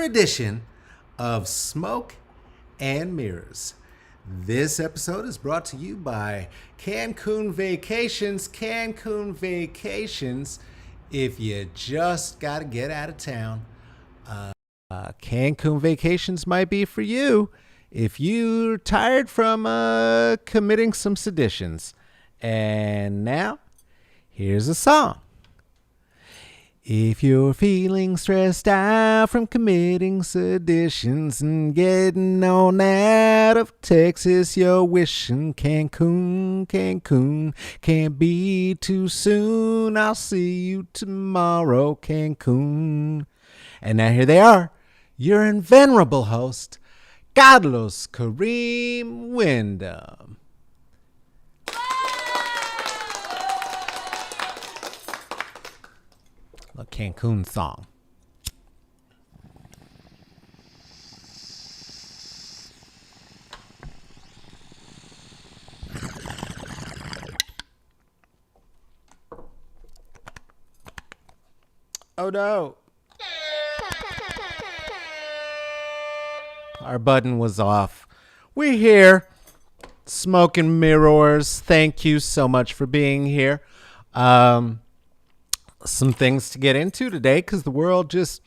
edition of Smoke and Mirrors. This episode is brought to you by Cancun Vacations. Cancun Vacations, if you just got to get out of town. Cancun Vacations might be for you if you're tired from committing some seditions. And now, here's a song. If you're feeling stressed out from committing seditions and getting on out of Texas, you're wishing Cancun, Cancun can't be too soon. I'll see you tomorrow, Cancun. And now here they are, your invenerable host, Carlos Kareem Wyndham. A Cancun song. Oh no. Our button was off. We're here. Smoke and Mirrors. Thank you so much for being here. Some things to get into today because the world just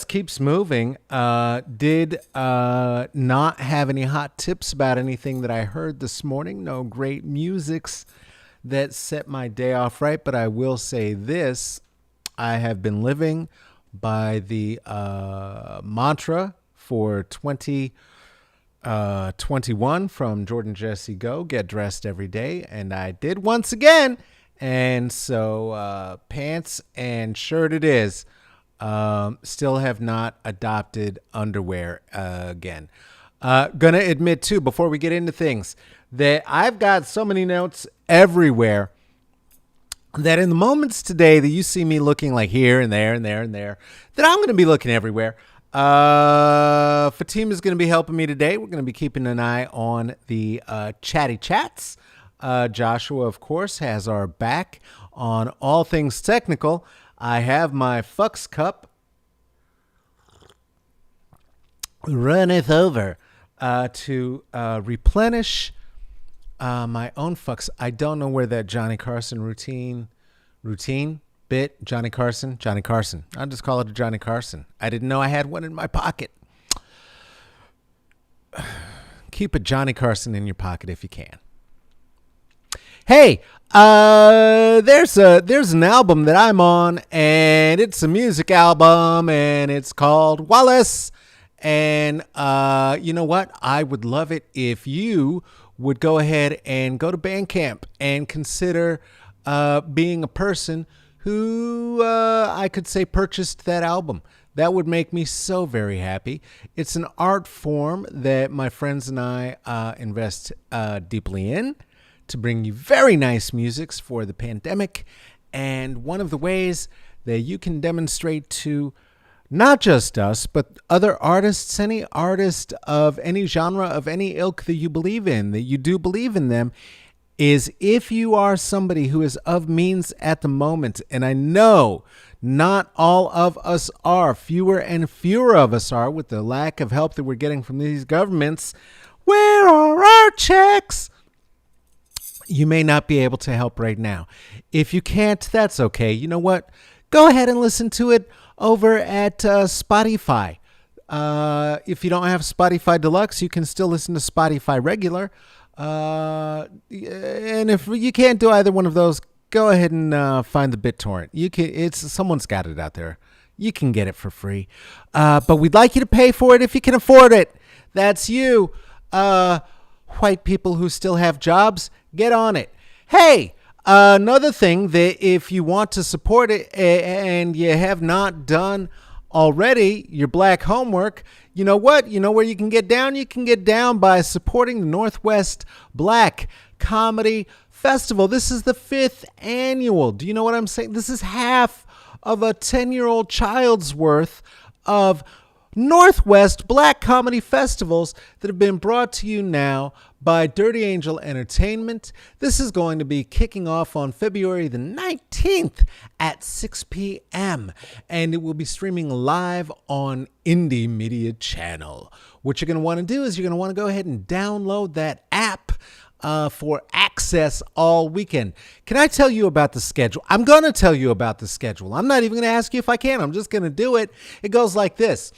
keeps moving. Did not have any hot tips about anything that I heard this morning. No great musics that set my day off right. But I will say this. I have been living by the mantra for 2021 from Jordan Jesse Go, get dressed every day. And I did once again. And so pants and shirt it is. Still have not adopted underwear again. Gonna admit too, before we get into things, that I've got so many notes everywhere that in the moments today that you see me looking like here and there and there and there, that I'm going to be looking everywhere. Fatima is going to be helping me today. We're going to be keeping an eye on the chatty chats. Joshua, of course, has our back on all things technical. I have my Fucks cup runneth over to replenish my own fucks. I don't know where that Johnny Carson routine bit. Johnny Carson. I'll just call it a Johnny Carson. I didn't know I had one in my pocket. Keep a Johnny Carson in your pocket if you can. Hey, there's an album that I'm on, and it's a music album, and it's called Wallace. And you know what? I would love it if you would go ahead and go to Bandcamp and consider being a person who I could say purchased that album. That would make me so very happy. It's an art form that my friends and I invest deeply in, to bring you very nice musics for the pandemic. And one of the ways that you can demonstrate to not just us, but other artists, any artist of any genre, of any ilk that you believe in, that you do believe in them, is if you are somebody who is of means at the moment, and I know not all of us are, fewer and fewer of us are, with the lack of help that we're getting from these governments. Where are our checks? You may not be able to help right now. If you can't, that's okay. You know what? Go ahead and listen to it over at Spotify. If you don't have Spotify Deluxe, you can still listen to Spotify Regular. And if you can't do either one of those, go ahead and find the BitTorrent. Someone's got it out there. You can get it for free. But we'd like you to pay for it if you can afford it. That's you. White people who still have jobs, get on it. Hey, another thing that if you want to support it and you have not done already your black homework, you know what? You know where you can get down? You can get down by supporting the Northwest Black Comedy Festival. This is the 5th annual. Do you know what I'm saying? This is half of a 10-year-old child's worth of Northwest Black Comedy Festivals that have been brought to you now by Dirty Angel Entertainment. This is going to be kicking off on February the 19th at 6 p.m. and it will be streaming live on Indie Media Channel. What you're going to want to do is you're going to want to go ahead and download that app for access all weekend. Can I tell you about the schedule? I'm going to tell you about the schedule. I'm not even going to ask you if I can. I'm just going to do it. It goes like this.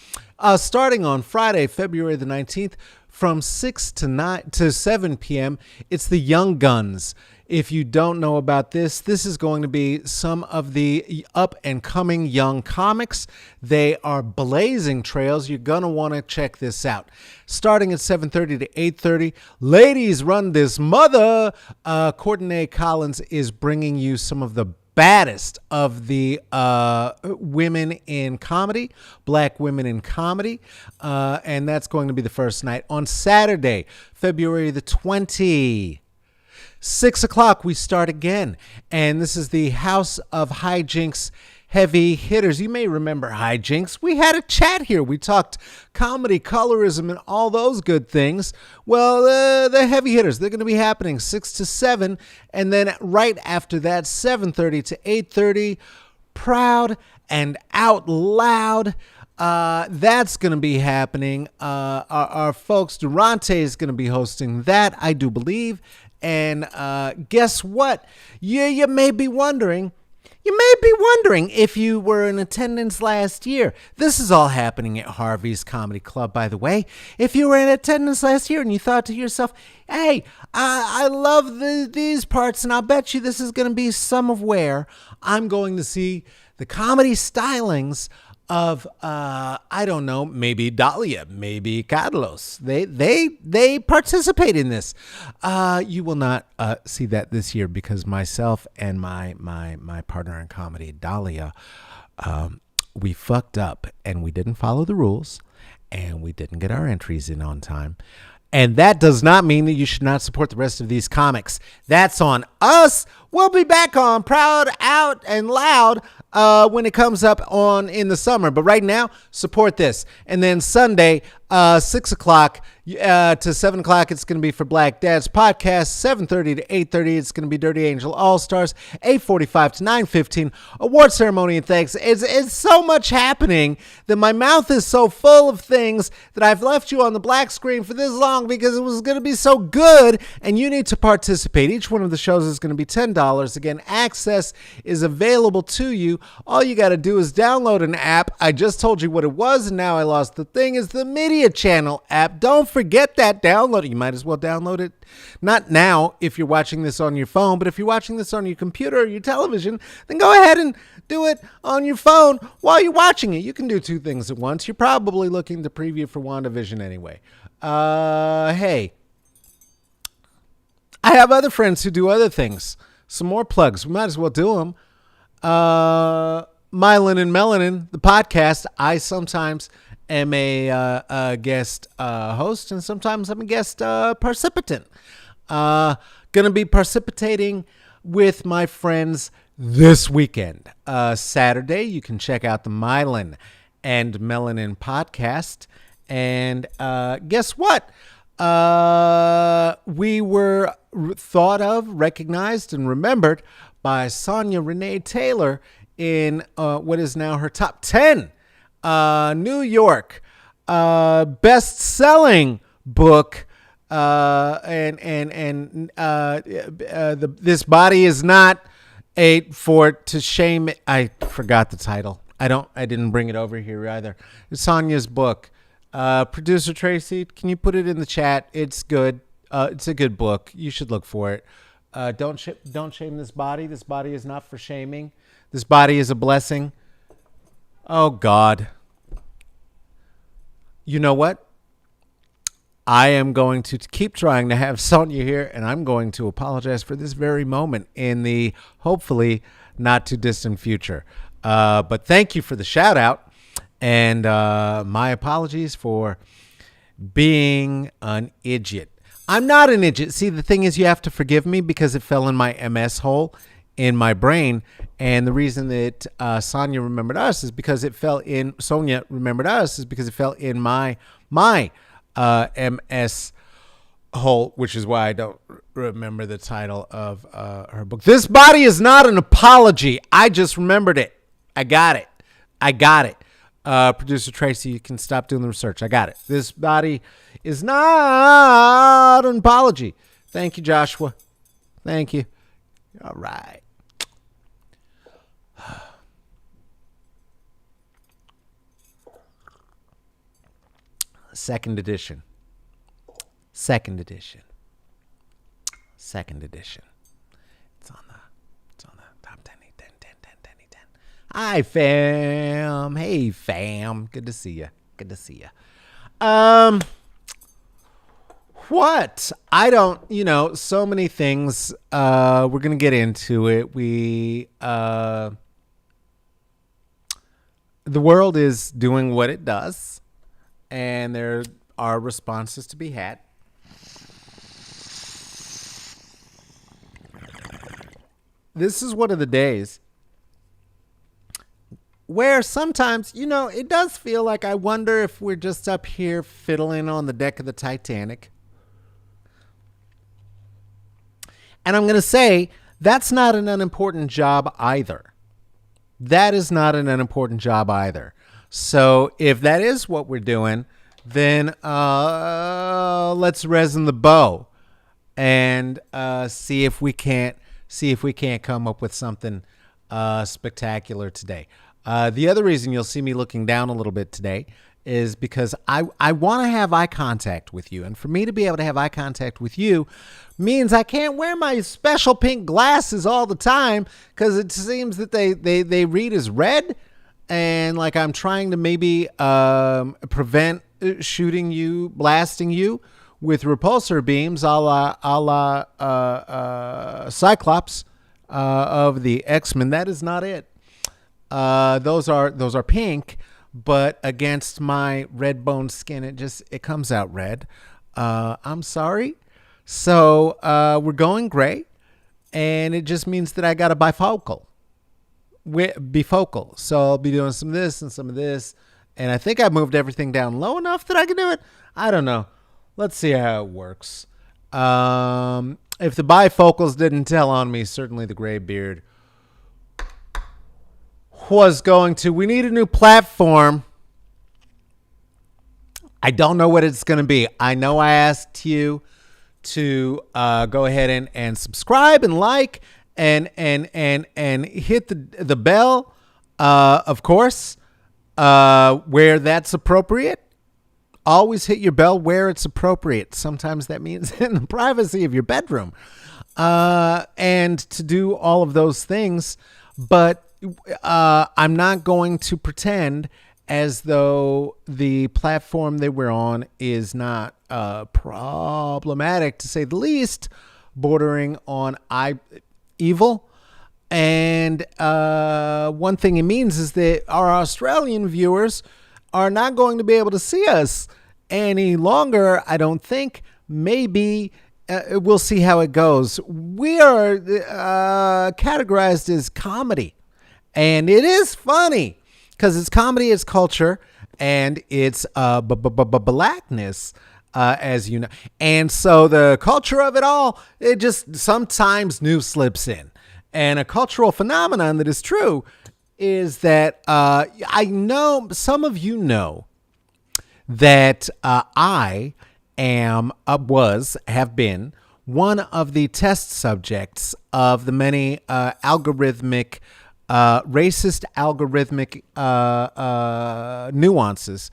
Starting on Friday, February the 19th, from 6 to 7 p.m., it's the Young Guns. If you don't know about this, this is going to be some of the up-and-coming young comics. They are blazing trails. You're going to want to check this out. Starting at 7:30 to 8:30, Ladies Run This Mother. Courtney Collins is bringing you some of the baddest of the women in comedy, black women in comedy, and that's going to be the first night. On Saturday, February the 20th, 6 o'clock, we start again. And this is the House of Hijinks Heavy Hitters. You may remember Hijinks. We had a chat here. We talked comedy, colorism, and all those good things. Well, the Heavy Hitters, they're going to be happening 6 to 7. And then right after that, 7:30 to 8:30, Proud and Out Loud. That's going to be happening. Our folks, Durante, is going to be hosting that, I do believe. And guess what? You may be wondering if you were in attendance last year. This is all happening at Harvey's Comedy Club, by the way. If you were in attendance last year and you thought to yourself, hey, I love these parts, and I'll bet you this is going to be some of where I'm going to see the comedy stylings of I don't know, maybe Dahlia, maybe Carlos. They participate in this. You will not see that this year because myself and my partner in comedy, Dahlia, we fucked up and we didn't follow the rules and we didn't get our entries in on time. And that does not mean that you should not support the rest of these comics. That's on us. We'll be back on Proud, Out, and Loud when it comes up on in the summer. But right now, support this. And then Sunday, 6 o'clock to 7 o'clock, it's going to be for Black Dads Podcast. 7:30 to 8:30, it's going to be Dirty Angel All-Stars. 8:45 to 9:15, award ceremony and thanks. It's so much happening that my mouth is so full of things that I've left you on the black screen for this long because it was going to be so good and you need to participate. Each one of the shows is going to be $10. Again, access is available to you. All you got to do is download an app. I just told you what it was and now I lost the thing. Is the Media Channel app. Don't forget that. Download it. You might as well download it. Not now if you're watching this on your phone, but if you're watching this on your computer or your television, then go ahead and do it on your phone while you're watching it. You can do two things at once. You're probably looking to preview for WandaVision anyway. Hey, I have other friends who do other things. Some more plugs. We might as well do them. Myelin and Melanin, the podcast. I sometimes am a guest host, and sometimes I'm a guest participant. Gonna be participating with my friends this weekend. Saturday, you can check out the Myelin and Melanin podcast. And guess what? We were thought of, recognized, and remembered by Sonia Renee Taylor in what is now her top 10 New York best-selling book. This body is not to shame it. I forgot the title. I didn't bring it over here either. It's Sonia's book. Producer Tracy, can you put it in the chat? It's good. It's a good book. You should look for it. Don't shame this body. This body is not for shaming. This body is a blessing. Oh, God. You know what? I am going to keep trying to have Sonia here, and I'm going to apologize for this very moment in the hopefully not too distant future. But thank you for the shout out, and my apologies for being an idiot. I'm not an idiot. See, the thing is, you have to forgive me because it fell in my MS hole in my brain. And the reason that Sonia remembered us is because it fell in my MS Holt, which is why I don't remember the title of her book. This body is not an apology. I just remembered it. I got it. Producer Tracy, you can stop doing the research. I got it. This body is not an apology. Thank you, Joshua. Thank you. All right. Second edition. It's on the top 10. Hi, fam. Hey, fam. Good to see you. What? I don't, so many things. We're going to get into it. The world is doing what it does, and there are responses to be had. This is one of the days where sometimes, it does feel like I wonder if we're just up here fiddling on the deck of the Titanic. And I'm going to say that's not an unimportant job either. So if that is what we're doing, then let's resin the bow and see if we can't come up with something spectacular today. The other reason you'll see me looking down a little bit today is because I want to have eye contact with you. And for me to be able to have eye contact with you means I can't wear my special pink glasses all the time because it seems that they read as red. And like I'm trying to maybe prevent blasting you with repulsor beams a la Cyclops of the X-Men. That is not it. Those are pink, but against my red bone skin, it comes out red. I'm sorry. So we're going gray, and it just means that I got a bifocal. So I'll be doing some of this and some of this, and I think I moved everything down low enough that I can do it. I don't know. Let's see how it works. If the bifocals didn't tell on me, certainly the gray beard was going to. We need a new platform. I don't know what it's going to be. I know I asked you to go ahead and subscribe and like and hit the bell, of course, where that's appropriate. Always hit your bell where it's appropriate. Sometimes that means in the privacy of your bedroom. And to do all of those things. But I'm not going to pretend as though the platform that we're on is not problematic, to say the least, bordering on evil. And one thing it means is that our Australian viewers are not going to be able to see us any longer, I don't think. Maybe we'll see how it goes. We are categorized as comedy, and it is funny because it's comedy, it's culture, and it's blackness, as you know. And so the culture of it all, it just sometimes new slips in. And a cultural phenomenon that is true is that I know some of you know that I have been one of the test subjects of the many racist algorithmic nuances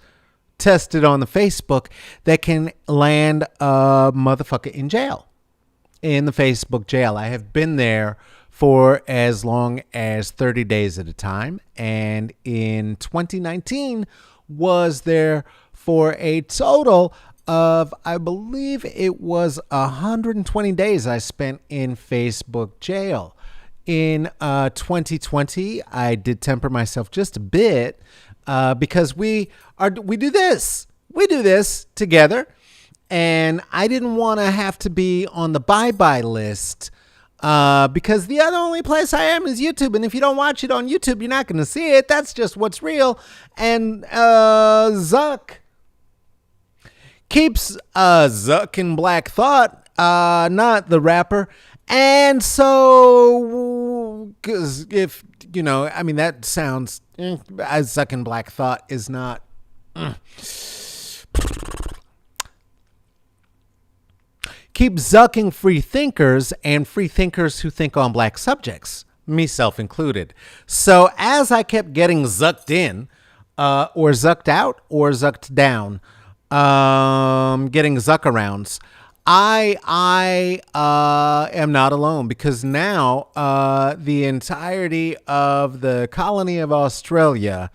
tested on the Facebook that can land a motherfucker in jail, in the Facebook jail. I have been there for as long as 30 days at a time, and in 2019 was there for a total of, I believe it was 120 days I spent in Facebook jail. In 2020, I did temper myself just a bit because we do this together, and I didn't want to have to be on the bye-bye list. Because the other only place I am is YouTube. And if you don't watch it on YouTube, you're not going to see it. That's just what's real. And Zuck keeps Zuck in Black Thought, not the rapper. And so, because if, I mean, that sounds, Zuck in Black Thought is not. Keep zucking free thinkers and free thinkers who think on black subjects, myself included. So as I kept getting zucked in, or zucked out, or zucked down, getting zuck-arounds, I am not alone, because now the entirety of the colony of Australia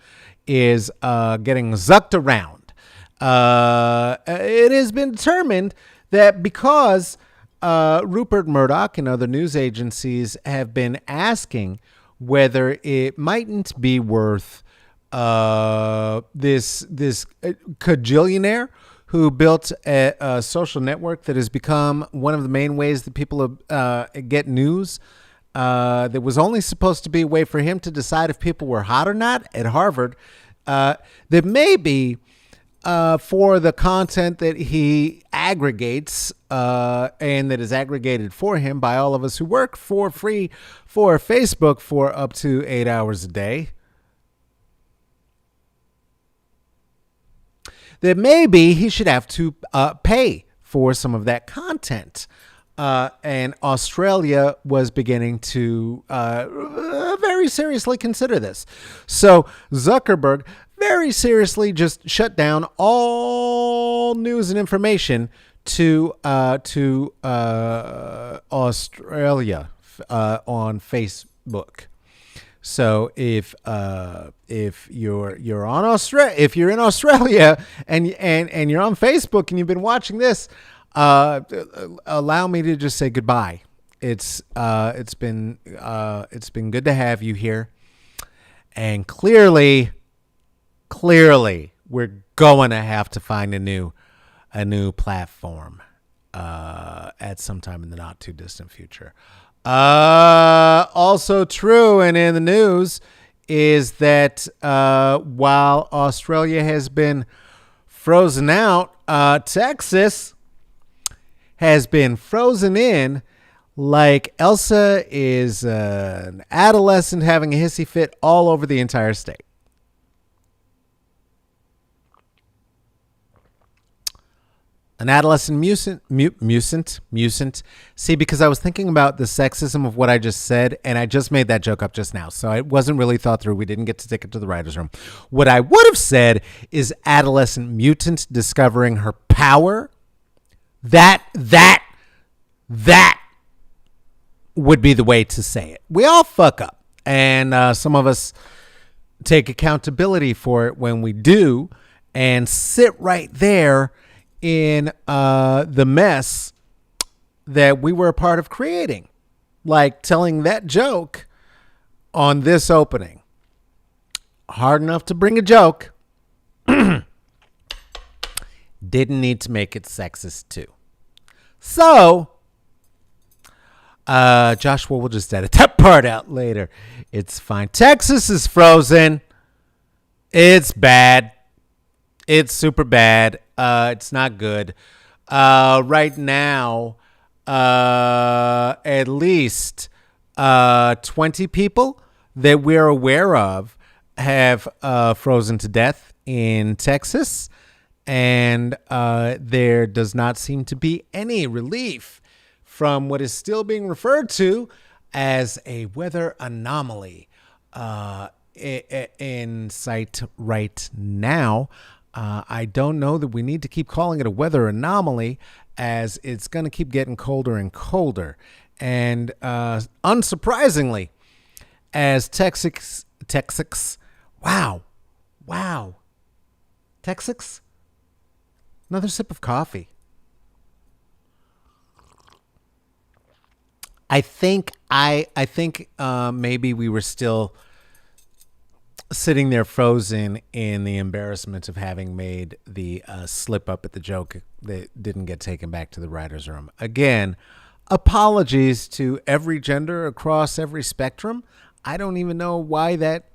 is getting zucked around. It has been determined that because Rupert Murdoch and other news agencies have been asking whether it mightn't be worth this cajillionaire who built a social network that has become one of the main ways that people get news, that was only supposed to be a way for him to decide if people were hot or not at Harvard, that maybe for the content that he aggregates and that is aggregated for him by all of us who work for free for Facebook for up to 8 hours a day, that maybe he should have to pay for some of that content. And Australia was beginning to very seriously consider this. So Zuckerberg very seriously just shut down all news and information to Australia on Facebook. So if you're in Australia and you're on Facebook and you've been watching this, allow me to just say goodbye. It's been good to have you here, and clearly we're going to have to find a new platform at some time in the not too distant future. Also true and in the news is that while Australia has been frozen out, Texas has been frozen in, like Elsa is an adolescent having a hissy fit all over the entire state. An adolescent mutant. See, because I was thinking about the sexism of what I just said, and I just made that joke up just now. So it wasn't really thought through. We didn't get to take it to the writer's room. What I would have said is adolescent mutant discovering her power. That would be the way to say it. We all fuck up. And some of us take accountability for it when we do, and sit right there in the mess that we were a part of creating, like telling that joke on this opening. Hard enough to bring a joke. Didn't need to make it sexist too. So Joshua will just edit that part out later. It's fine. Texas is frozen. It's bad. It's super bad. It's not good. Right now, at least 20 people that we're aware of have frozen to death in Texas. And there does not seem to be any relief from what is still being referred to as a weather anomaly in sight right now. I don't know that we need to keep calling it a weather anomaly, as it's going to keep getting colder and colder. And unsurprisingly, as Texas, wow, Texas, another sip of coffee. I think maybe we were still sitting there frozen in the embarrassment of having made the slip up at the joke that didn't get taken back to the writer's room. Again, apologies to every gender across every spectrum. I don't even know why that...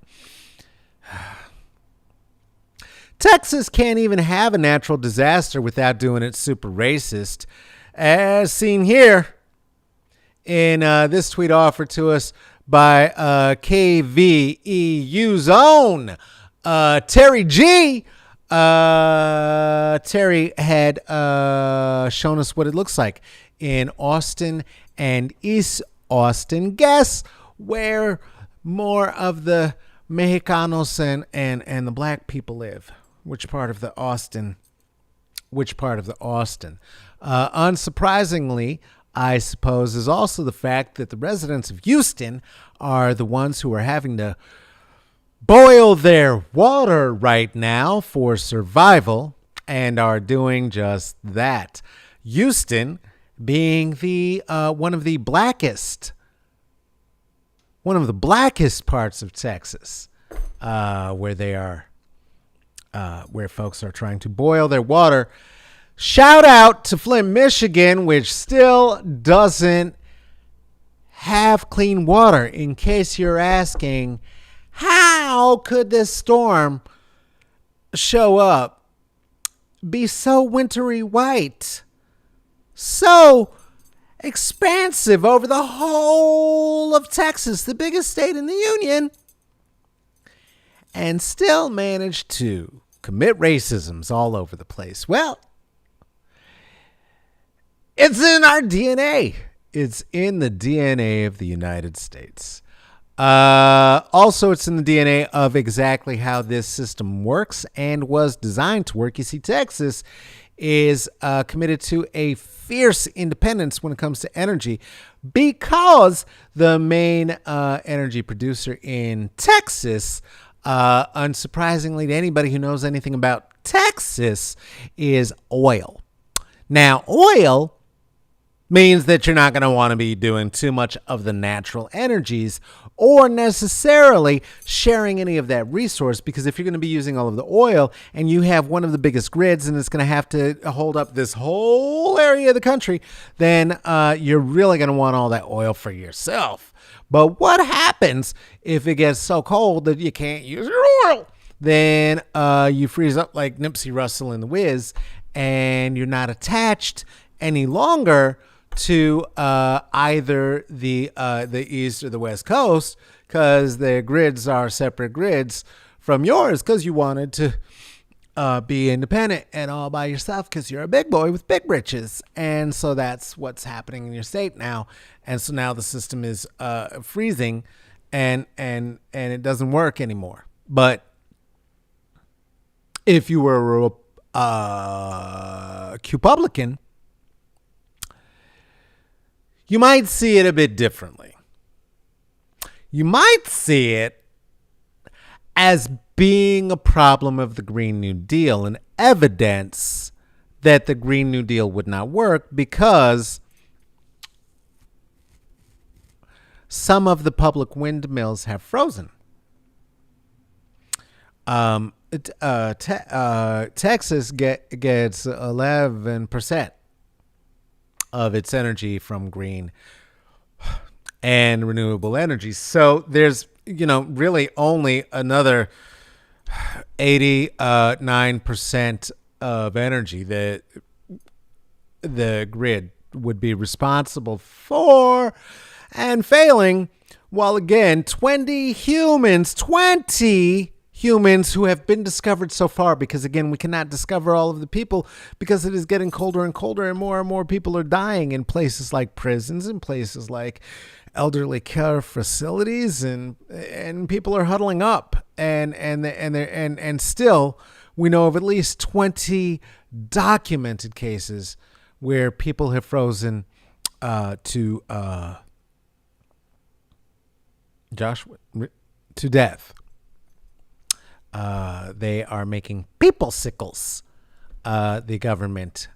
Texas can't even have a natural disaster without doing it super racist, as seen here in this tweet offered to us by KVEU's own Terry G. Terry had shown us what it looks like in Austin and East Austin. Guess where more of the Mexicanos and the black people live? Which part of the Austin? Unsurprisingly, I suppose, is also the fact that the residents of Houston are the ones who are having to boil their water right now for survival and are doing just that. Houston being the one of the blackest parts of Texas, where folks are trying to boil their water. Shout out to Flint, Michigan, which still doesn't have clean water. In case you're asking, how could this storm show up, be so wintry white, so expansive over the whole of Texas, the biggest state in the union, and still manage to commit racisms all over the place? Well, it's in our DNA. It's in the DNA of the United States. Also, it's in the DNA of exactly how this system works and was designed to work. You see, Texas is committed to a fierce independence when it comes to energy because the main energy producer in Texas, unsurprisingly to anybody who knows anything about Texas, is oil. Now, oil means that you're not going to want to be doing too much of the natural energies or necessarily sharing any of that resource, because if you're going to be using all of the oil and you have one of the biggest grids and it's going to have to hold up this whole area of the country, then you're really going to want all that oil for yourself. But what happens if it gets so cold that you can't use your oil? Then you freeze up like Nipsey Russell in The Wiz, and you're not attached any longer to either the East or the West Coast, because their grids are separate grids from yours, because you wanted to be independent and all by yourself because you're a big boy with big britches. And so that's what's happening in your state now. And so now the system is freezing and it doesn't work anymore. But if you were a Republican, you might see it a bit differently. You might see it as being a problem of the Green New Deal and evidence that the Green New Deal would not work because some of the public windmills have frozen. Texas gets 11% of its energy from green and renewable energy. So there's, really only another 89% of energy that the grid would be responsible for, and failing, while again, 20 humans who have been discovered so far, because again, we cannot discover all of the people because it is getting colder and colder and more people are dying in places like prisons and places like elderly care facilities, and people are huddling up, and still we know of at least 20 documented cases where people have frozen to death. They are making people sickles, the government.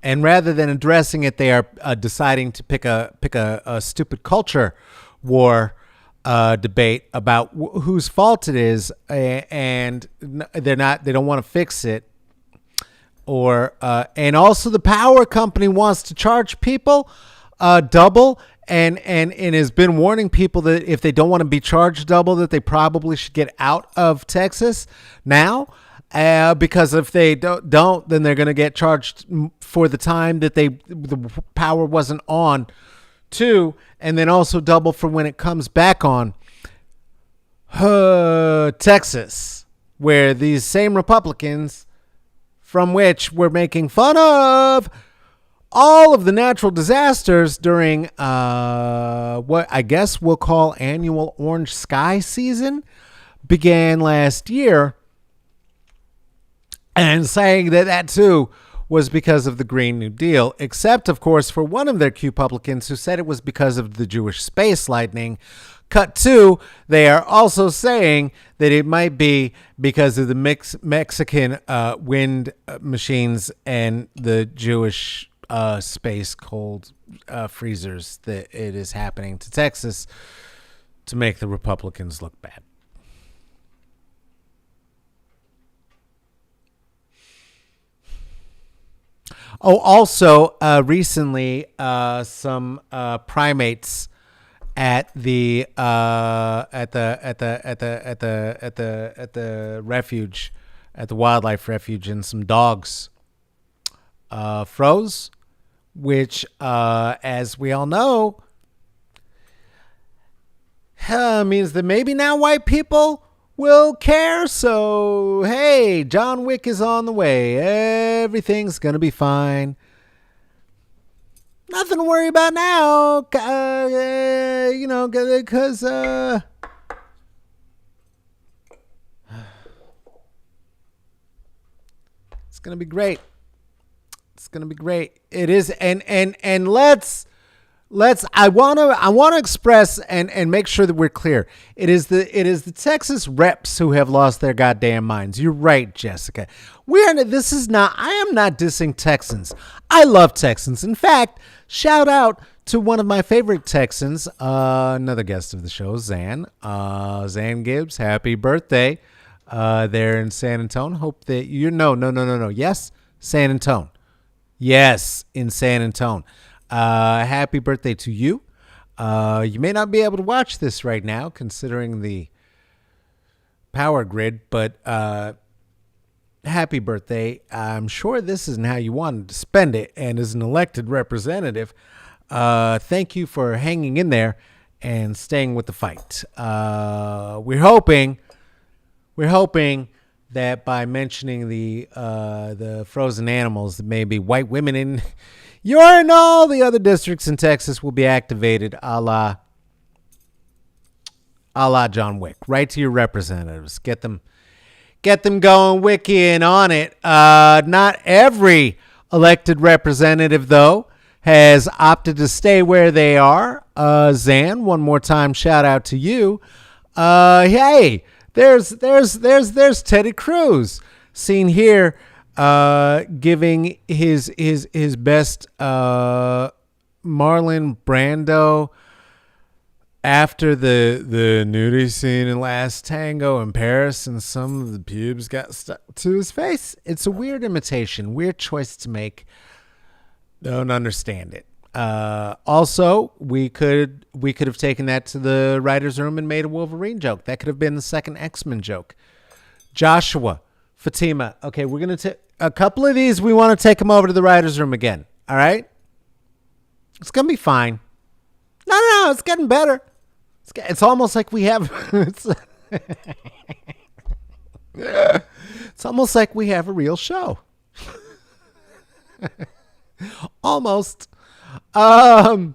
And rather than addressing it, they are deciding to pick a stupid culture war debate about whose fault it is, and they don't want to fix it. And also the power company wants to charge people double, and has been warning people that if they don't want to be charged double, that they probably should get out of Texas now. because if they don't, then they're going to get charged for the time that the power wasn't on, too, and then also double for when it comes back on. Texas, where these same Republicans, from which we're making fun of all of the natural disasters during what I guess we'll call annual orange sky season, began last year, and saying that too was because of the Green New Deal, except, of course, for one of their Q publicans who said it was because of the Jewish space lightning. Cut two, they are also saying that it might be because of the Mexican wind machines and the Jewish space cold freezers that it is happening to Texas to make the Republicans look bad. Oh, also, recently, some primates at the refuge, at the wildlife refuge, and some dogs froze, which, as we all know, means that maybe now white people will care. So, hey, John Wick is on the way. Everything's going to be fine. Nothing to worry about now. Because it's going to be great. It's going to be great. It is. And let's I want to express and make sure that we're clear. It is the Texas reps who have lost their goddamn minds. You're right, Jessica. I am not dissing Texans. I love Texans. In fact, shout out to one of my favorite Texans, another guest of the show, Zan. Zan Gibbs, happy birthday. There in San Antonio. Hope that no. Yes, San Antonio. Yes, in San Antonio. Happy birthday to you. You may not be able to watch this right now considering the power grid, but happy birthday. I'm sure this isn't how you wanted to spend it, and as an elected representative, thank you for hanging in there and staying with the fight. We're hoping that by mentioning the frozen animals, that maybe white women in your and all the other districts in Texas will be activated, a la John Wick. Right to your representatives. Get them going wiki and on it. Not every elected representative, though, has opted to stay where they are. Zan, one more time, shout out to you. Hey, there's Teddy Cruz, seen here giving his best Marlon Brando after the nudity scene in Last Tango in Paris, and some of the pubes got stuck to his face. It's a weird imitation, weird choice to make. Don't understand it. Also, we could have taken that to the writer's room and made a Wolverine joke. That could have been the second X-Men joke. Joshua, Fatima. Okay, we're going to take a couple of these. We want to take them over to the writer's room again. All right? It's going to be fine. No, it's getting better. It's almost like we have... it's almost like we have a real show. Almost. Ted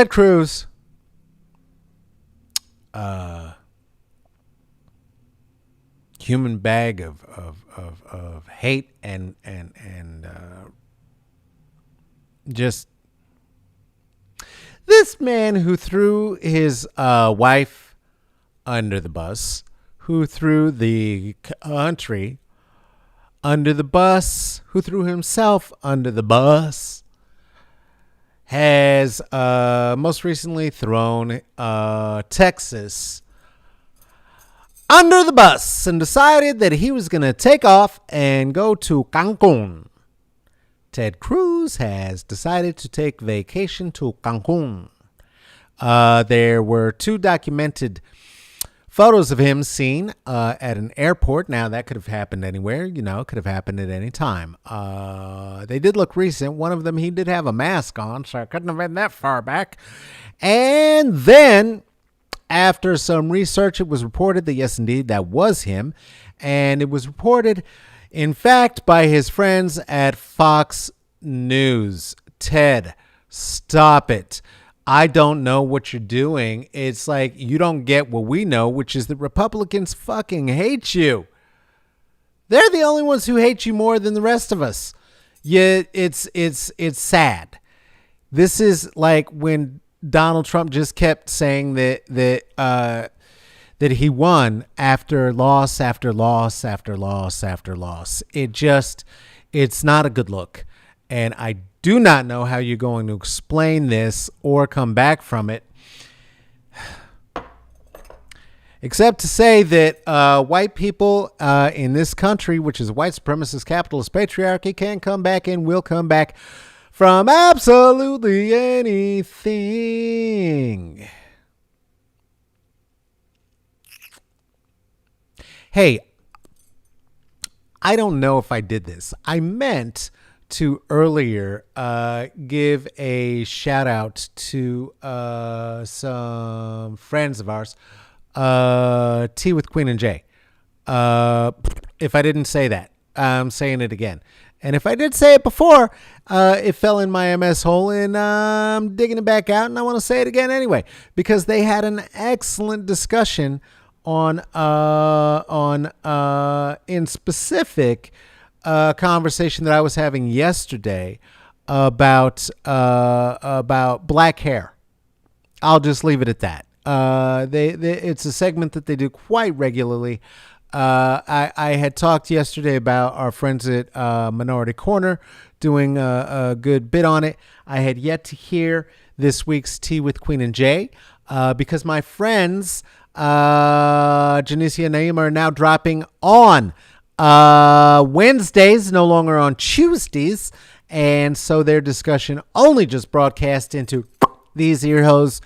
Cruz. Human bag of hate and just this man who threw his wife under the bus, who threw the country under the bus, who threw himself under the bus, has most recently thrown Texas under the bus and decided that he was going to take off and go to Cancun. Ted Cruz has decided to take vacation to Cancun. There were two documented photos of him seen at an airport. Now, that could have happened anywhere. You know, it could have happened at any time. They did look recent. One of them, he did have a mask on, so it couldn't have been that far back. And then, after some research, it was reported that, yes, indeed, that was him. And it was reported, in fact, by his friends at Fox News. Ted, stop it. I don't know what you're doing. It's like you don't get what we know, which is that Republicans fucking hate you. They're the only ones who hate you more than the rest of us. Yeah, it's sad. This is like when Donald Trump just kept saying that he won after loss after loss after loss after loss. It's not a good look. And I do not know how you're going to explain this or come back from it, except to say that white people in this country, which is a white supremacist capitalist patriarchy, can come back and will come back from absolutely anything. Hey, I don't know if I did this. I meant to earlier give a shout out to some friends of ours, Tea with Queen and Jay. If I didn't say that, I'm saying it again. And if I did say it before, it fell in my MS hole, and I'm digging it back out, and I want to say it again anyway, because they had an excellent discussion on in specific conversation that I was having yesterday about black hair. I'll just leave it at that. It's a segment that they do quite regularly. I had talked yesterday about our friends at Minority Corner doing a good bit on it. I had yet to hear this week's Tea with Queen and Jay because my friends Janicia and Naima are now dropping on Wednesdays, no longer on Tuesdays, and so their discussion only just broadcast into these ear holes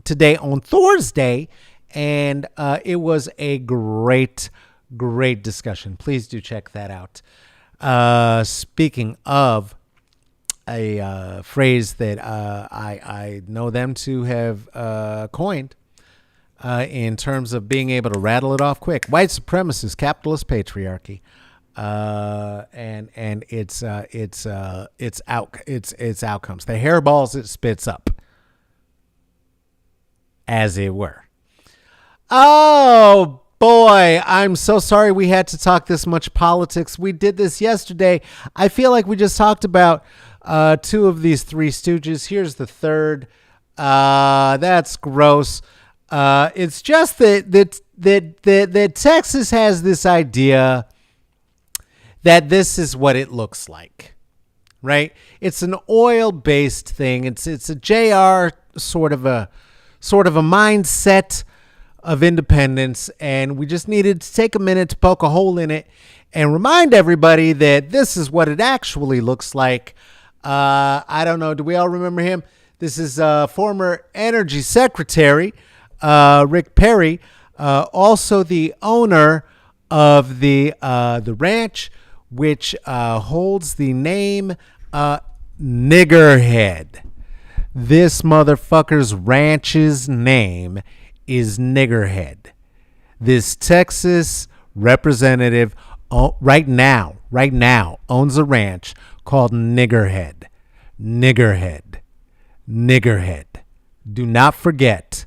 today on Thursday, and it was a great discussion. Please do check that out. Speaking of a phrase that I know them to have coined in terms of being able to rattle it off quick: white supremacist capitalist patriarchy, and its outcomes, the hairballs it spits up, as it were. Oh boy, I'm so sorry we had to talk this much politics. We did this yesterday. I feel like we just talked about two of these three stooges. Here's the third. That's gross. It's just that Texas has this idea that this is what it looks like, right? It's an oil-based thing. It's a JR sort of a mindset of independence, and we just needed to take a minute to poke a hole in it and remind everybody that this is what it actually looks like. I don't know. Do we all remember him? This is former Energy Secretary Rick Perry, also the owner of the ranch, which holds the name Niggerhead. This motherfucker's ranch's name is Niggerhead. This Texas representative right now owns a ranch called Niggerhead. Niggerhead. Do not forget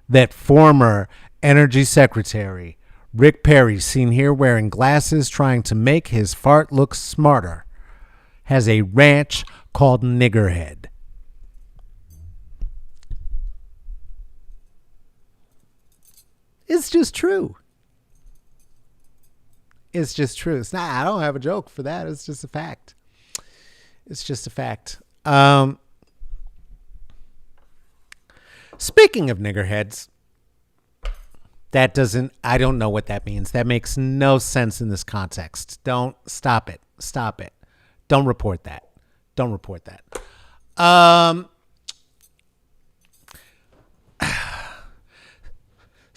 that former Energy Secretary Rick Perry, seen here wearing glasses trying to make his fart look smarter, has a ranch called Niggerhead. It's just true. It's just true. It's not. I don't have a joke for that. It's just a fact. Speaking of niggerheads, I don't know what that means. That makes no sense in this context. Stop it. Don't report that.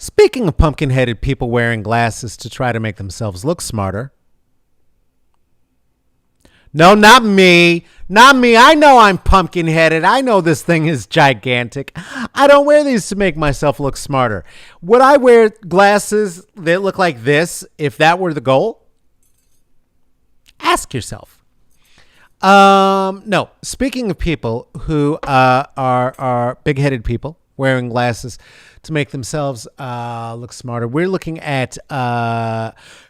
Speaking of pumpkin-headed people wearing glasses to try to make themselves look smarter. No, not me. Not me. I know I'm pumpkin-headed. I know this thing is gigantic. I don't wear these to make myself look smarter. Would I wear glasses that look like this if that were the goal? Ask yourself. No. Speaking of people who are big-headed people wearing glasses to make themselves look smarter, we're looking at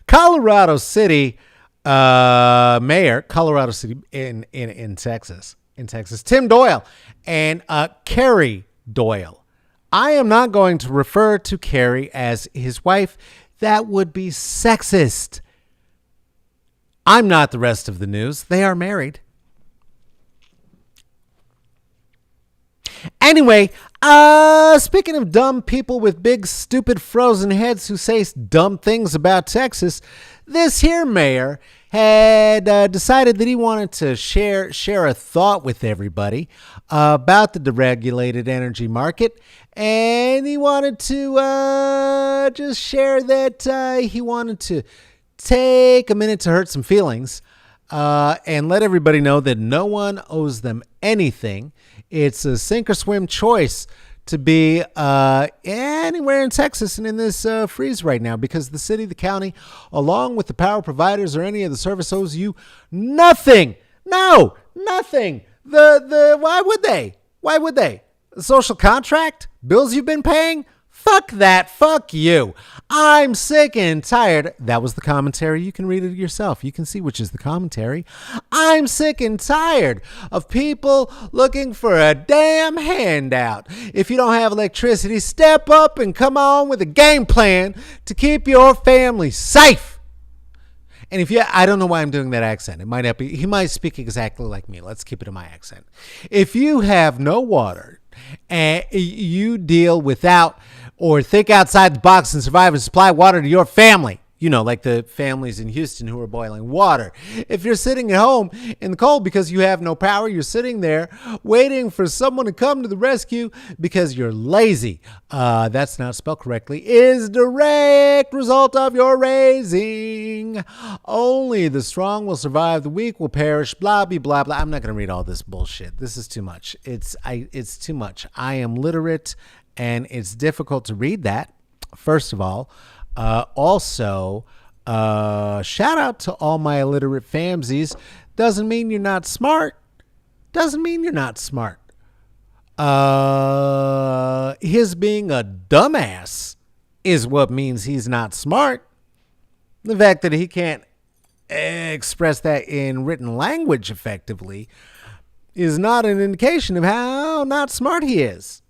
Colorado City mayor, Colorado City in Texas, Tim Doyle and Carrie Doyle. I am not going to refer to Carrie as his wife. That would be sexist. I'm not the rest of the news. They are married. Anyway, speaking of dumb people with big, stupid, frozen heads who say dumb things about Texas, this here mayor had decided that he wanted to share a thought with everybody about the deregulated energy market. And he wanted to just share that he wanted to take a minute to hurt some feelings and let everybody know that no one owes them anything. It's a sink or swim choice to be anywhere in Texas and in this freeze right now, because the city, the county, along with the power providers or any of the service owes you nothing. No, nothing. Why would they? Why would they? The social contract? Bills you've been paying? Fuck that. Fuck you. I'm sick and tired. That was the commentary. You can read it yourself. You can see which is the commentary. I'm sick and tired of people looking for a damn handout. If you don't have electricity, step up and come on with a game plan to keep your family safe. And I don't know why I'm doing that accent. It might not be. He might speak exactly like me. Let's keep it in my accent. If you have no water and you deal without or think outside the box and survive and supply water to your family, like the families in Houston who are boiling water. If you're sitting at home in the cold because you have no power, you're sitting there waiting for someone to come to the rescue because you're lazy. That's not spelled correctly. Is direct result of your raising. Only the strong will survive. The weak will perish. Blah, blah, blah, blah. I'm not going to read all this bullshit. This is too much. It's too much. I am literate and it's difficult to read that, first of all. Also, shout out to all my illiterate famsies. Doesn't mean you're not smart. Doesn't mean you're not smart. His being a dumbass is what means he's not smart. The fact that he can't express that in written language effectively is not an indication of how not smart he is.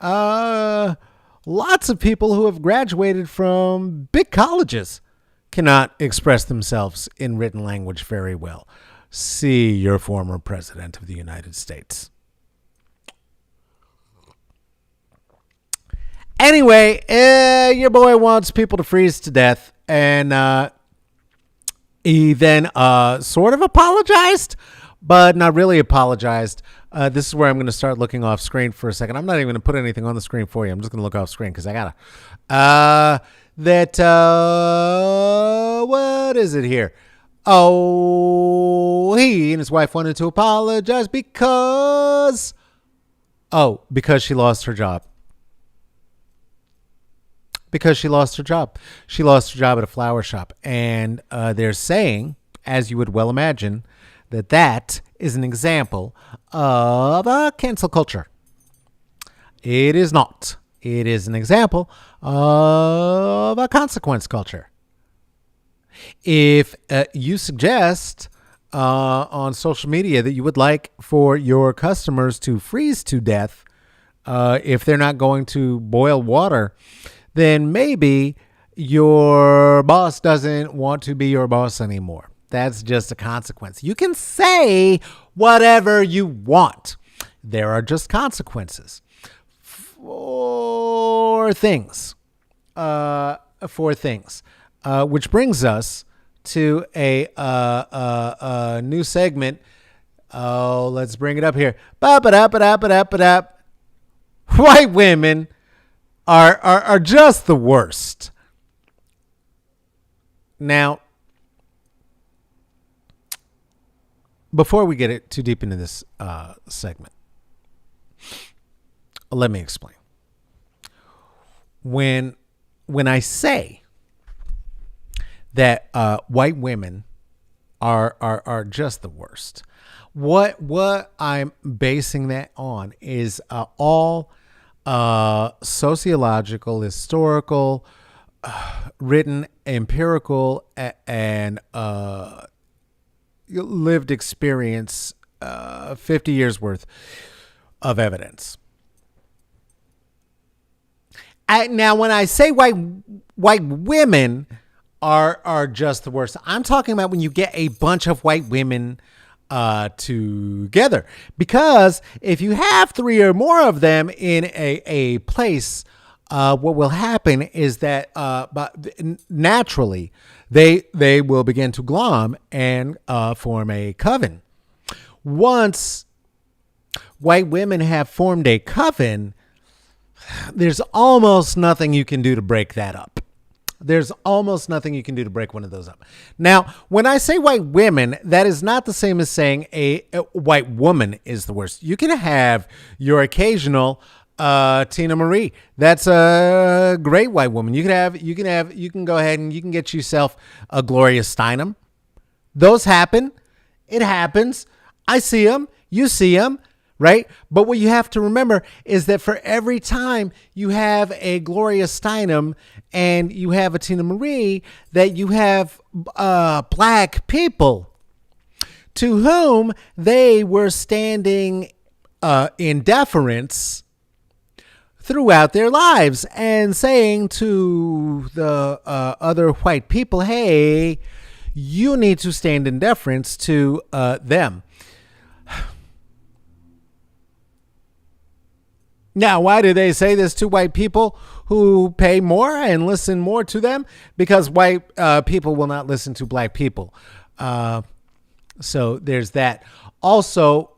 Lots of people who have graduated from big colleges cannot express themselves in written language very well. See your former president of the United States. Anyway, your boy wants people to freeze to death, and he then sort of apologized, but not really apologized. This is where I'm going to start looking off screen for a second. I'm not even going to put anything on the screen for you. I'm just going to look off screen because I gotta. What is it here? Oh, he and his wife wanted to apologize because she lost her job. Because she lost her job. She lost her job at a flower shop. And they're saying, as you would well imagine, that is an example of a cancel culture. It is not. It is an example of a consequence culture. If you suggest on social media that you would like for your customers to freeze to death if they're not going to boil water, then maybe your boss doesn't want to be your boss anymore. That's just a consequence. You can say whatever you want. There are just consequences for things. Which brings us to a new segment. Oh, let's bring it up here. White women are just the worst. Now, before we get it too deep into this segment, let me explain. When I say that white women are just the worst, what I'm basing that on is all sociological, historical, written, empirical, and lived experience, 50 years worth of evidence. Now, when I say white women are just the worst, I'm talking about when you get a bunch of white women together. Because if you have three or more of them in a place, what will happen is that naturally they will begin to glom and form a coven. Once white women have formed a coven, there's almost nothing you can do to break that up. There's almost nothing you can do to break one of those up. Now, when I say white women, that is not the same as saying a white woman is the worst. You can have your occasional Tina Marie. That's a great white woman. You can go ahead and you can get yourself a Gloria Steinem. Those happen. It happens. I see them. You see them. Right? But what you have to remember is that for every time you have a Gloria Steinem and you have a Tina Marie, that you have black people to whom they were standing in deference throughout their lives and saying to the other white people, hey, you need to stand in deference to them. Now, why do they say this to white people who pay more and listen more to them? Because white people will not listen to black people. So there's that. Also,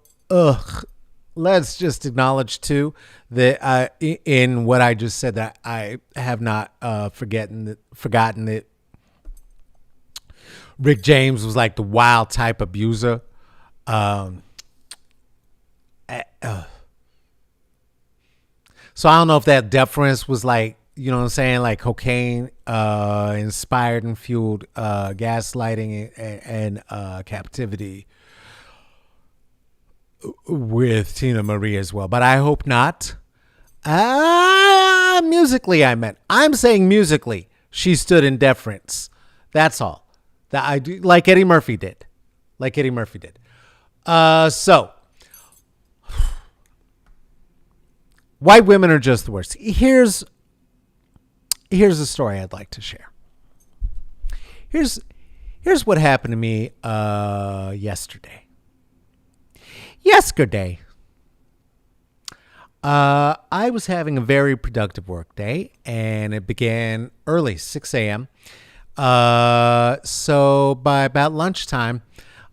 let's just acknowledge, too, that in what I just said, that I have not forgotten that Rick James was like the wild type abuser. So I don't know if that deference was like, you know what I'm saying, like cocaine inspired and fueled gaslighting and captivity with Tina Marie as well. But I hope not. Musically, I meant. I'm saying musically, she stood in deference. That's all. That I do, like Eddie Murphy did. So white women are just the worst. Here's a story I'd like to share. Here's what happened to me yesterday. I was having a very productive work day, and it began early, 6 a.m. So by about lunchtime,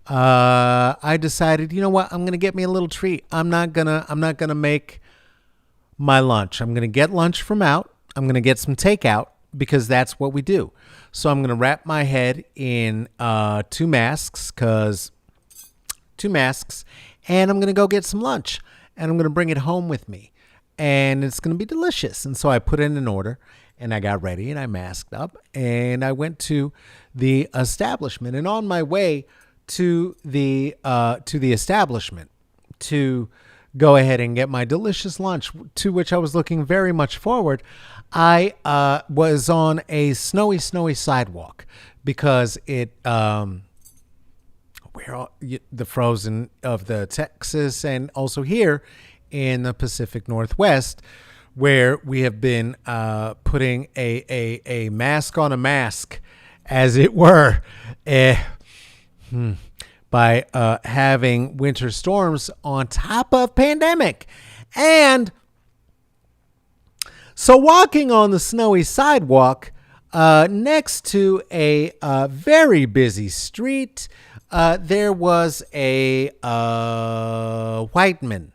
I decided, you know what, I'm gonna get me a little treat. I'm not gonna make my lunch. I'm going to get lunch from out. I'm going to get some takeout because that's what we do. So I'm going to wrap my head in two masks, and I'm going to go get some lunch, and I'm going to bring it home with me, and it's going to be delicious. And so I put in an order, and I got ready, and I masked up, and I went to the establishment. And on my way to the establishment to go ahead and get my delicious lunch, to which I was looking very much forward, I was on a snowy sidewalk because it the frozen of the Texas, and also here in the Pacific Northwest, where we have been putting a mask on a mask, as it were. By having winter storms on top of pandemic. And so walking on the snowy sidewalk next to a very busy street, there was a white man.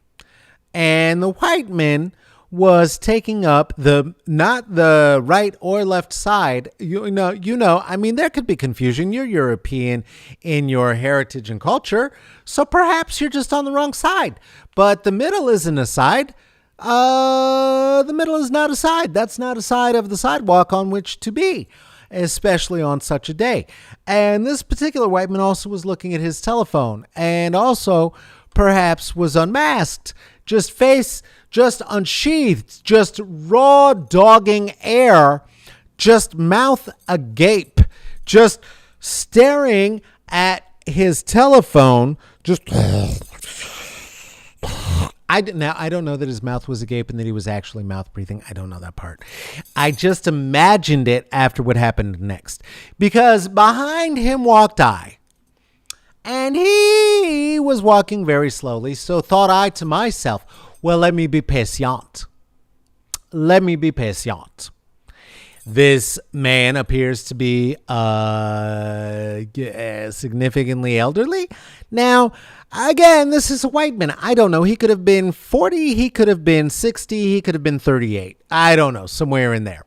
And the white man was taking up the not the right or left side. I mean, there could be confusion. You're European in your heritage and culture, so perhaps you're just on the wrong side. But the middle isn't a side. The middle is not a side. That's not a side of the sidewalk on which to be, especially on such a day. And this particular white man also was looking at his telephone and also perhaps was unmasked, just unsheathed, just raw dogging air, just mouth agape, just staring at his telephone, just I don't know that his mouth was agape and that he was actually mouth breathing. I don't know that part. I just imagined it after what happened next, because behind him walked I, and he was walking very slowly. So thought I to myself, well, let me be patient. Let me be patient. This man appears to be significantly elderly. Now, again, this is a white man. I don't know. He could have been 40. He could have been 60. He could have been 38. I don't know. Somewhere in there.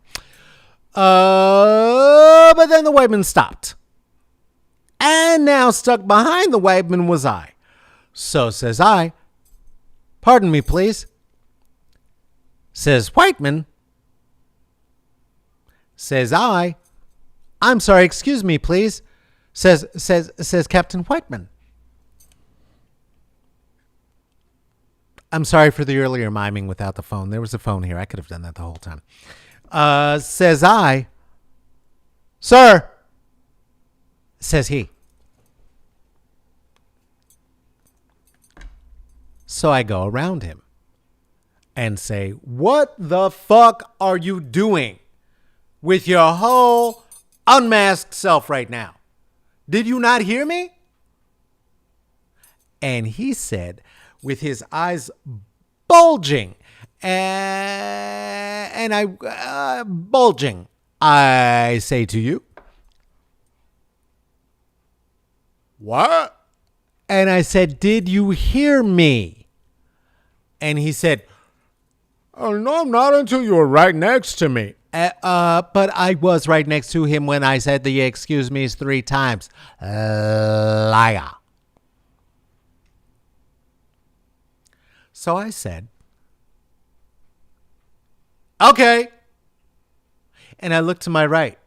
But then the white man stopped. And now stuck behind the white man was I. So says I, pardon me, please. Says white man. Says I, I'm sorry, excuse me, please. Says Captain Whiteman. I'm sorry for the earlier miming without the phone. There was a phone here. I could have done that the whole time. Says I, sir. Says he. So I go around him and say, what the fuck are you doing with your whole unmasked self right now? Did you not hear me? And he said, with his eyes bulging, and I bulging, I say to you, what? And I said, did you hear me? And he said, oh, no, not until you were right next to me. But I was right next to him when I said the excuse me's 3 times. Liar. So I said, okay. And I looked to my right,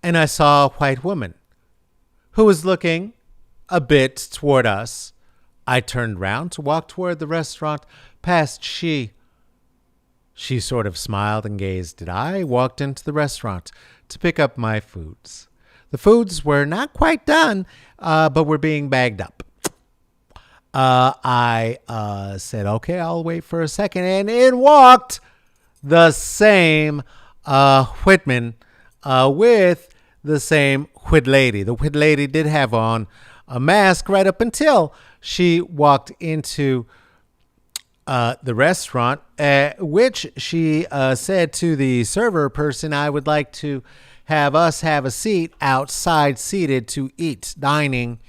and I saw a white woman who was looking a bit toward us. I turned round to walk toward the restaurant. Past she sort of smiled and gazed at I walked into the restaurant to pick up my foods. The foods were not quite done, but were being bagged up. I said, okay, I'll wait for a second. And in walked the same Whitman with the same Whit lady. The Whit lady did have on a mask right up until she walked into the restaurant, which she said to the server person, I would like to have us have a seat outside seated to eat, dining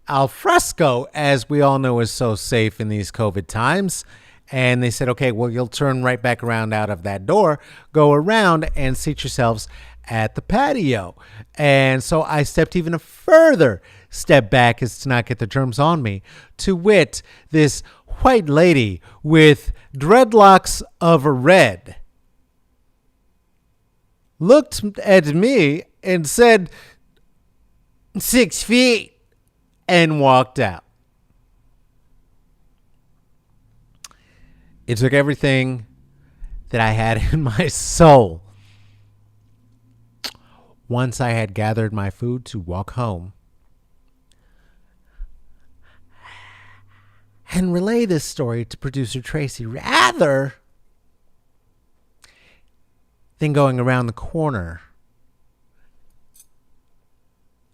al fresco, as we all know is so safe in these COVID times. And they said, okay, well, you'll turn right back around out of that door, go around and seat yourselves at the patio. And so I stepped even a further step back as to not get the germs on me, to wit, this white lady with dreadlocks of a red looked at me and said, 6 feet, and walked out. It took everything that I had in my soul. Once I had gathered my food to walk home and relay this story to producer Tracy, rather than going around the corner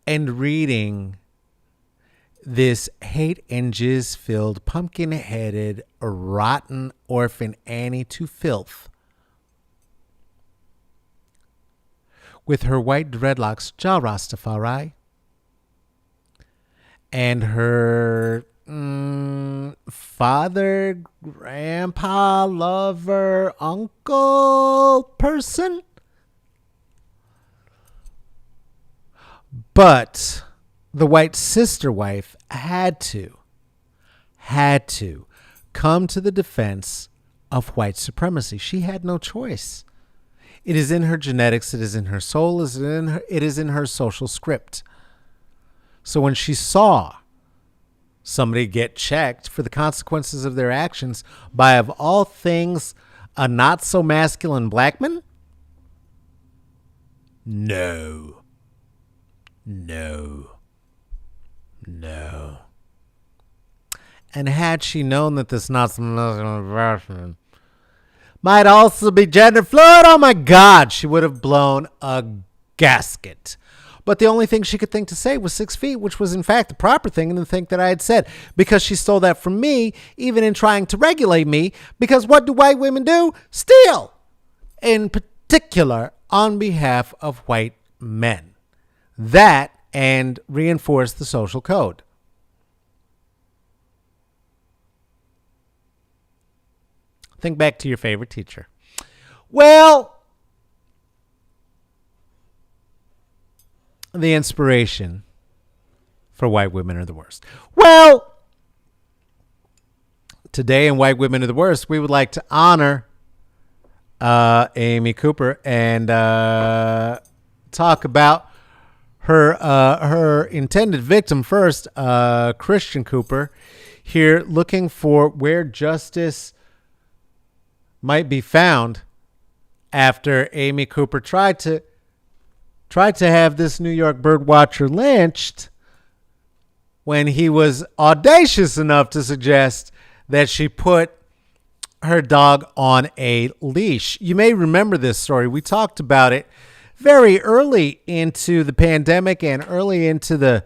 and reading this hate and jizz filled, pumpkin headed, rotten orphan Annie to filth with her white dreadlocks, Ja Rastafari, and her father, grandpa, lover, uncle person. But the white sister wife had to come to the defense of white supremacy. She had no choice. It is in her genetics. It is in her soul. It is in her social script. So when she saw somebody get checked for the consequences of their actions by, of all things, a not so masculine black man, no. And had she known that this not so masculine person might also be gender fluid, oh my God, she would have blown a gasket. But the only thing she could think to say was 6 feet, which was in fact the proper thing and the thing that I had said, because she stole that from me, even in trying to regulate me, because what do white women do? Steal! In particular, on behalf of white men. That and reinforce the social code. Think back to your favorite teacher. Well, the inspiration for white women are the worst. Well, today in White Women Are the Worst, we would like to honor Amy Cooper and talk about her intended victim first, Christian Cooper, here looking for where justice might be found after Amy Cooper tried to have this New York bird watcher lynched when he was audacious enough to suggest that she put her dog on a leash. You may remember this story. We talked about it very early into the pandemic and early into the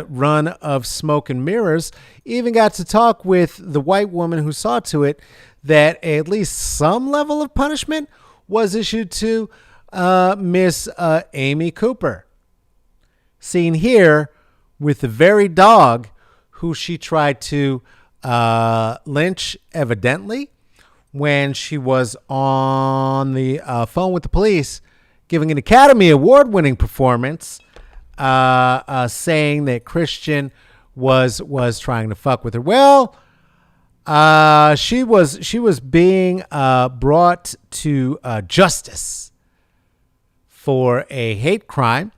run of Smoke and Mirrors. Even got to talk with the white woman who saw to it that at least some level of punishment was issued to Miss Amy Cooper. Seen here with the very dog who she tried to lynch, evidently, when she was on the phone with the police giving an Academy Award-winning performance, saying that Christian was trying to fuck with her. Well, she was being brought to justice for a hate crime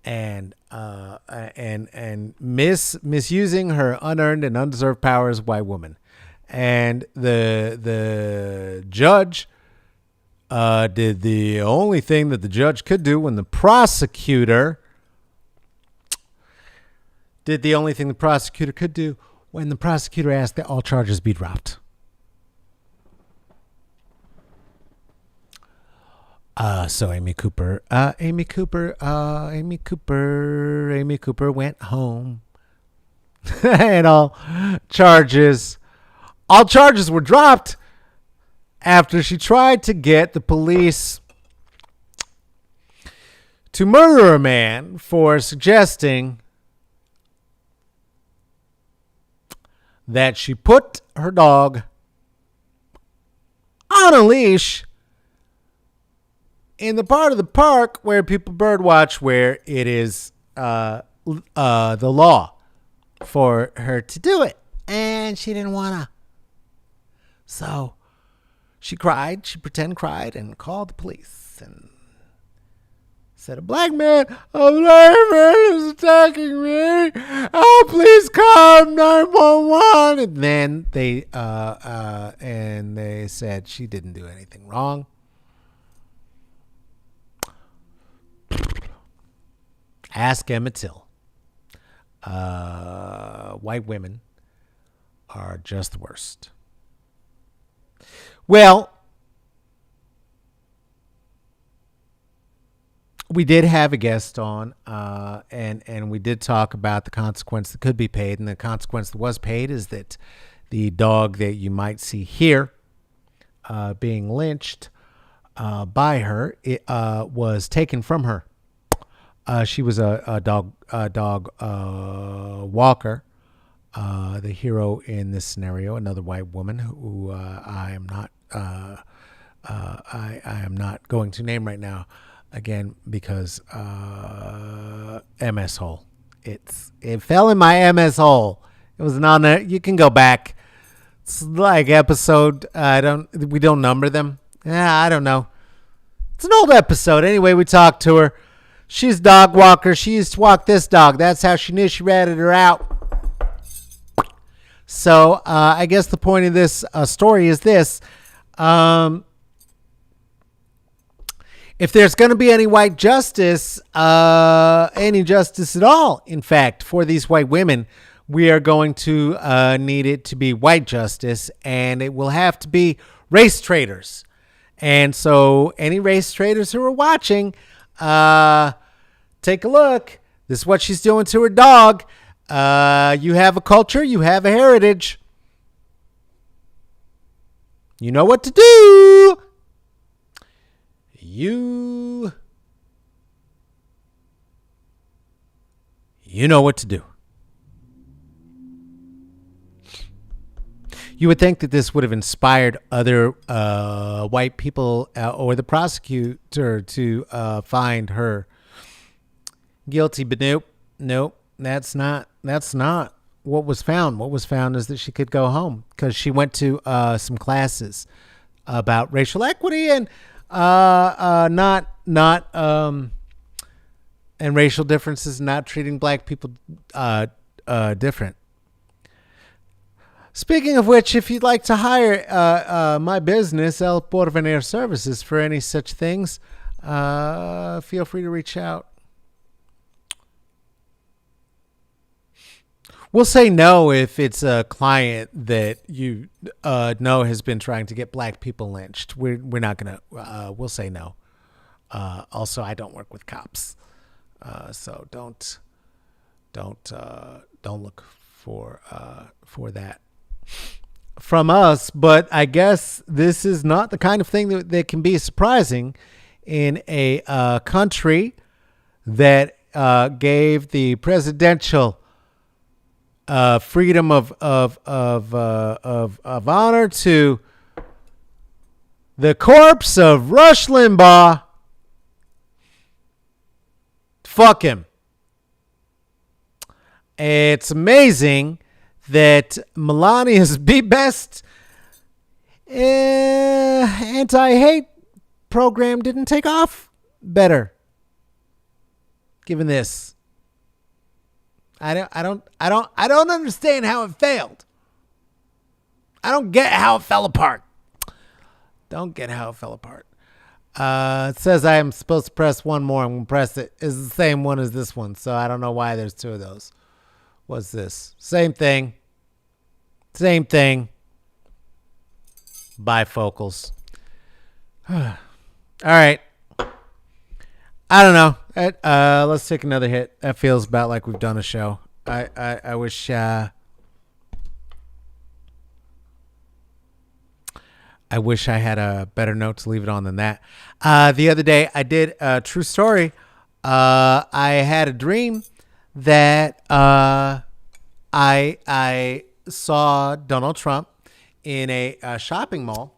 and misusing her unearned and undeserved power as a white woman. And the judge did the only thing that the judge could do when the prosecutor asked that all charges be dropped. So Amy Cooper went home and all charges were dropped after she tried to get the police to murder a man for suggesting that she put her dog on a leash in the part of the park where people birdwatch, where it is the law for her to do it. And she didn't want to. So she cried, cried, and called the police and said, a black man is attacking me. Oh, please call 911. And then they said she didn't do anything wrong. Ask Emmett Till. White women are just the worst. Well, we did have a guest on, and we did talk about the consequence that could be paid, and the consequence that was paid is that the dog that you might see here being lynched by her was taken from her. She was a dog walker the hero in this scenario, another white woman who I am not I am not going to name right now, again because MS hole. It fell in my MS hole. It was not. You can go back. It's like episode. We don't number them. Yeah, I don't know. It's an old episode. Anyway, we talked to her. She's a dog walker. She used to walk this dog. That's how she knew she ratted her out. So I guess the point of this story is this. If there's going to be any white justice, any justice at all, in fact, for these white women, we are going to need it to be white justice, and it will have to be race traders. And so any race traders who are watching, take a look. This is what she's doing to her dog. You have a culture. You have a heritage. You know what to do. You know what to do. You would think that this would have inspired other white people or the prosecutor to find her guilty, but nope. That's not what was found. What was found is that she could go home because she went to some classes about racial equity and and racial differences, not treating black people different. Speaking of which, if you'd like to hire my business, El Porvenir Services, for any such things, feel free to reach out. We'll say no if it's a client that you know has been trying to get black people lynched. We're not gonna. We'll say no. Also, I don't work with cops, so don't look for that from us. But I guess this is not the kind of thing that can be surprising in a country that gave the presidential freedom of honor to the corpse of Rush Limbaugh. Fuck him. It's amazing that Melania's best anti-hate program didn't take off better. Given this. I don't understand how it failed. I don't get how it fell apart. It says I am supposed to press one more. I'm going to press it. It's the same one as this one. So I don't know why there's two of those. What's this? Same thing. Bifocals. All right. I don't know. Let's take another hit. That feels about like we've done a show. I wish I had a better note to leave it on than that. The other day I did a true story. I had a dream that I saw Donald Trump in a shopping mall.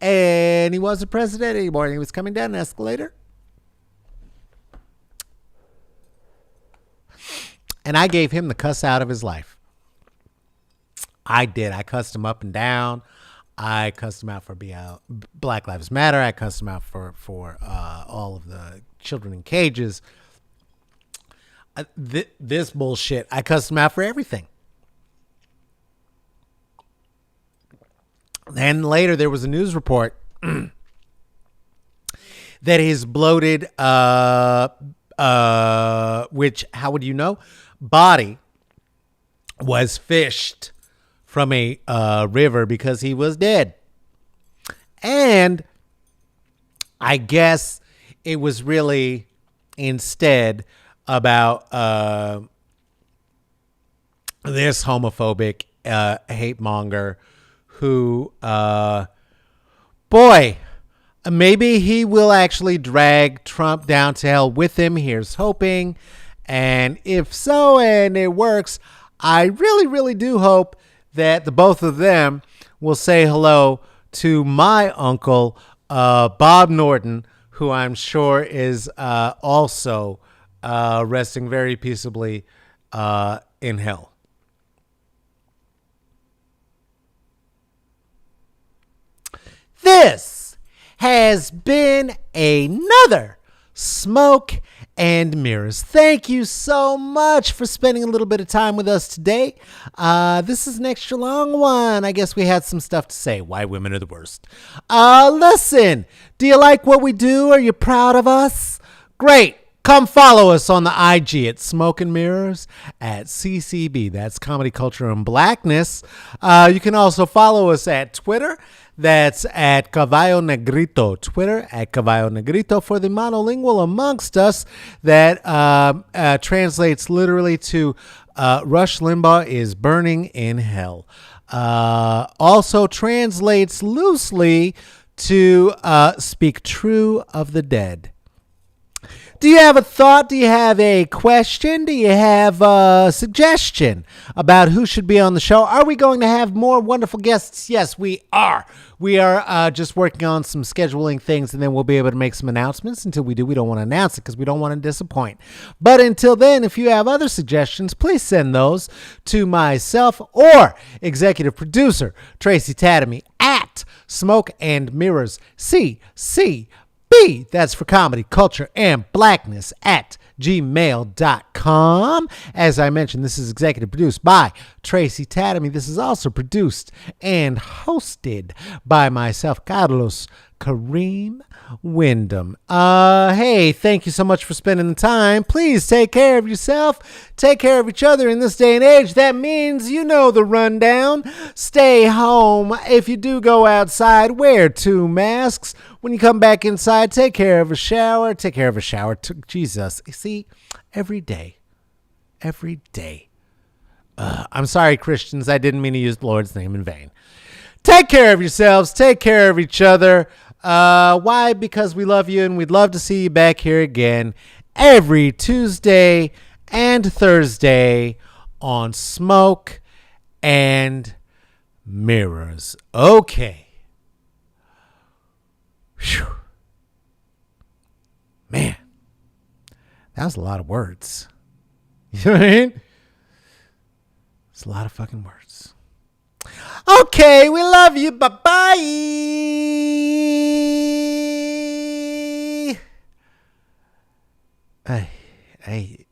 And he wasn't president anymore. He was coming down an escalator. And I gave him the cuss out of his life. I did. I cussed him up and down. I cussed him out for being Black Lives Matter. I cussed him out for all of the children in cages. This bullshit. I cussed him out for everything. Then later there was a news report that his bloated, which, how would you know, body was fished from a river because he was dead. And I guess it was really instead about this homophobic hate monger who, boy, Maybe he will actually drag Trump down to hell with him. Here's hoping. And if so, and it works, I really, really do hope that the both of them will say hello to my uncle, Bob Norton, who I'm sure is also resting very peaceably in hell. This has been another Smoke and Mirrors. Thank you so much for spending a little bit of time with us today. This is an extra long one. I guess we had some stuff to say. Why women are the worst. Listen, do you like what we do? Are you proud of us? Great. Come follow us on the IG at Smoke and Mirrors at CCB. That's Comedy Culture and Blackness. You can also follow us at Twitter. That's at Caballo Negrito. Twitter at Caballo Negrito for the monolingual amongst us. That translates literally to Rush Limbaugh is burning in hell. Also translates loosely to speak true of the dead. Do you have a thought? Do you have a question? Do you have a suggestion about who should be on the show? Are we going to have more wonderful guests? Yes, we are. We are just working on some scheduling things, and then we'll be able to make some announcements. Until we do, we don't want to announce it because we don't want to disappoint. But until then, if you have other suggestions, please send those to myself or executive producer Tracy Tatamy at Smoke and Mirrors CC. That's for Comedy, Culture, and Blackness at gmail.com. As I mentioned, this is executive produced by Tracy Tatamy. This is also produced and hosted by myself, Carlos Kareem Wyndham. Hey, thank you so much for spending the time. Please take care of yourself. Take care of each other in this day and age. That means you know the rundown. Stay home. If you do go outside, wear 2 masks. When you come back inside, take care of a shower. Take care of a shower. Jesus. See, every day. Every day. I'm sorry, Christians. I didn't mean to use the Lord's name in vain. Take care of yourselves. Take care of each other. Why? Because we love you and we'd love to see you back here again every Tuesday and Thursday on Smoke and Mirrors. Okay. Whew. Man, that was a lot of words. You know what I mean? It's a lot of fucking words. Okay, we love you. Bye-bye. Hey.